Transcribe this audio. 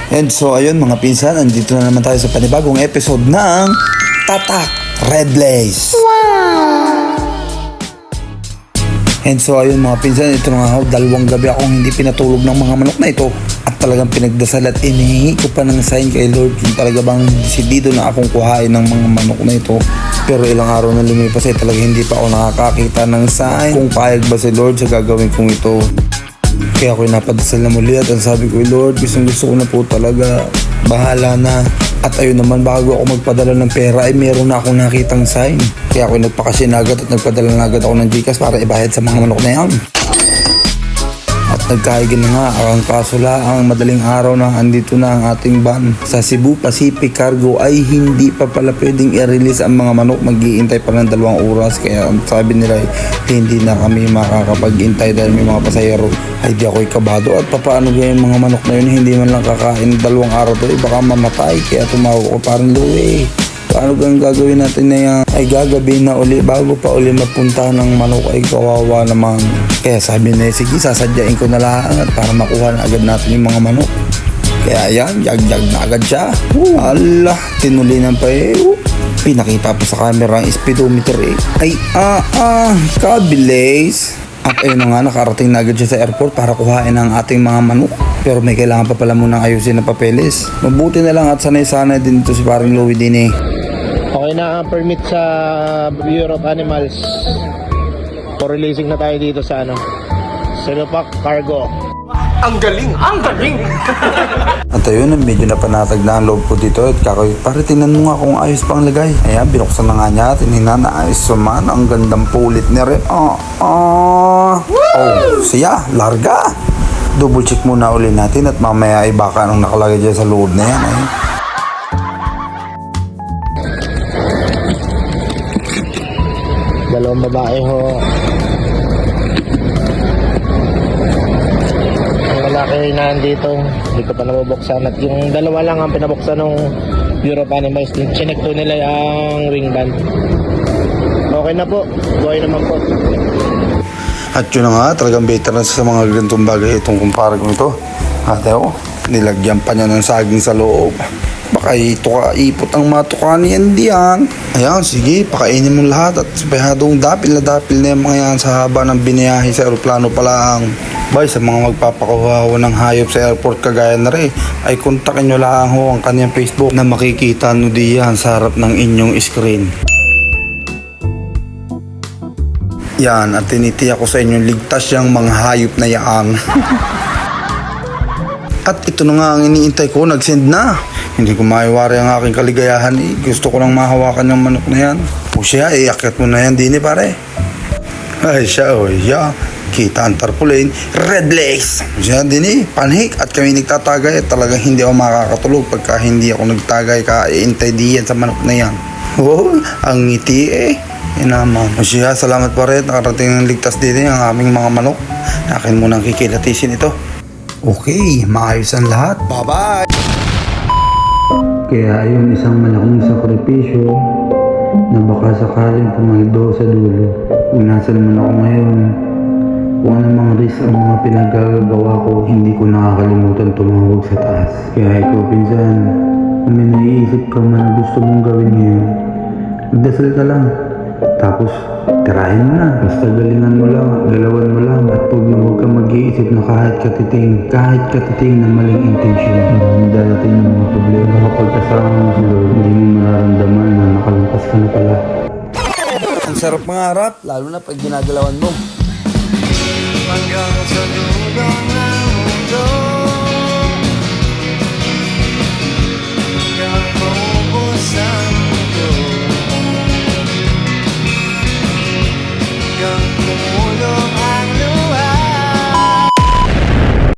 And so ayun mga pinsan, andito na naman tayo sa panibagong episode ng Tatak Red Blaze. And so ayun mga pinsan, ito na nga, dalawang gabi akong hindi pinatulog ng mga manok na ito. At talagang pinagdasal at inihingi ko pa ng sign kay Lord kung talaga bang desidido na akong kuhain ng mga manok na ito. Pero ilang araw na lumipas ay talagang hindi pa ako nakakakita ng sign kung payag ba si Lord sa gagawin kong ito. Kaya ako'y napadasal na muli at ang sabi ko, Lord, gusto ko na po talaga, bahala na. At ayun naman, bago ako magpadala ng pera ay meron na akong nakitang sign. Kaya ako'y nagpakasin agad at nagpadala na agad ako ng GCash para ibayad sa mga manok na yan. At nagkaigin na nga, ang kaso ang madaling araw na andito na ang ating van sa Cebu Pacific Cargo ay hindi pa pala pwedeng i-release ang mga manok. Mag-iintay pa ng 2 oras, kaya sabi nila hindi na kami makakapag-intay dahil may mga pasahero. Ay di ako'y kabado at papaano yung mga manok na yun, hindi man lang kakain 2 araw to, baka mamatay. Kaya tumawag ko parang Louie, paano kang gagawin natin na yan? Ay gagabi na uli bago pa uli mapunta ng manok, ay kawawa naman. Kaya sabi niya, sige sasadyain ko na lang para makuha na agad natin yung mga manok. Kaya yan, jag-jag na agad siya. Ala, tinulinan pa pinakita pa sa camera ang speedometer Ay kabilis. At ayun na nga, nakarating na agad siya sa airport para kuhain ang ating mga manok. Pero may kailangan pa pala munang ayusin na papeles. Mabuti na lang at sanay-sanay din ito si paring Louie din Okay na ang permit sa Bureau of Animals. For releasing na tayo dito sa Cebu Cargo. Ang galing! Ang galing! At ayun, medyo napanatag na ang loob ko dito at kakoy, pare tingnan mo nga kung ayos pang lagay. Ayan, binuksan na nga niya, tinignan na ayos man, ang gandang pulit niya rin. Siya, larga. Double check muna uli natin at mamaya ay baka anong nakalagay dyan sa loob na yan. Dalawang babae ho. Ang lalaki na nandito, hindi ko pa nabubuksan. At yung dalawa lang ang pinabuksan ng Bureau of Animals. Chinek to nila ang wing band. Okay na po, buhay naman po. At yun na nga, talagang better na sa mga ganitong bagay itong kumpara ko ito. At nilagyan pa niya ng saging sa loob. Baka ipot ang matuka niyan diyan. Ayan, sige, pakainin mo lahat at sabihadong dapil na yung mga yan sa haba ng biniyahe sa aeroplano pa lang. Bay, sa mga magpapakuha ng hayop sa airport kagaya na rin, ay kontakin nyo lang ho ang kanyang Facebook na makikita nyo diyan sa harap ng inyong screen. Yan, at tinitiyak ko sa inyong ligtas yung mga hayop na yan. At ito na nga ang iniintay ko, nag-send na. Hindi ko maiwari ang aking kaligayahan Gusto ko lang mahawakan yung manok na yan. O siya, iakyat mo na yan din pare. Ay siya, kita ang tarpaulin, Red Blaze. Siya din panhik at kami nagtatagay at talagang hindi ako makakatulog pagka hindi ako nagtagay iintay diyan sa manok na yan. Ang ngiti Yan naman. O siya, salamat pa rin. Nakarating ng ligtas din ang aming mga manok. Akin munang kikilatisin ito. Okay, maayos ang lahat. Bye-bye! Kaya yung isang malaking sakripisyo na baka sakaling pumaldo sa dulo. Kung nasa naman ako ngayon, kung anumang risk ang mga pinagagawa ko, hindi ko nakakalimutan tumawag sa taas. Kaya ikaw pinsan, kung may naiisip ka man na gusto mong gawin ngayon, magdasal ka lang. Tapos, tirahin mo na. Basta galingan mo lang, galawan mo lang. At huwag ka mag-iisip na kahit katiting na maling intensyon. Dadating ng mga problema kapag kasama mo si Lord, hindi mo mararamdaman na nakalampas ka na pala. Ang sarap mangarap, lalo na pag ginagalawan mo. Hanggang sa dulo ng mundo.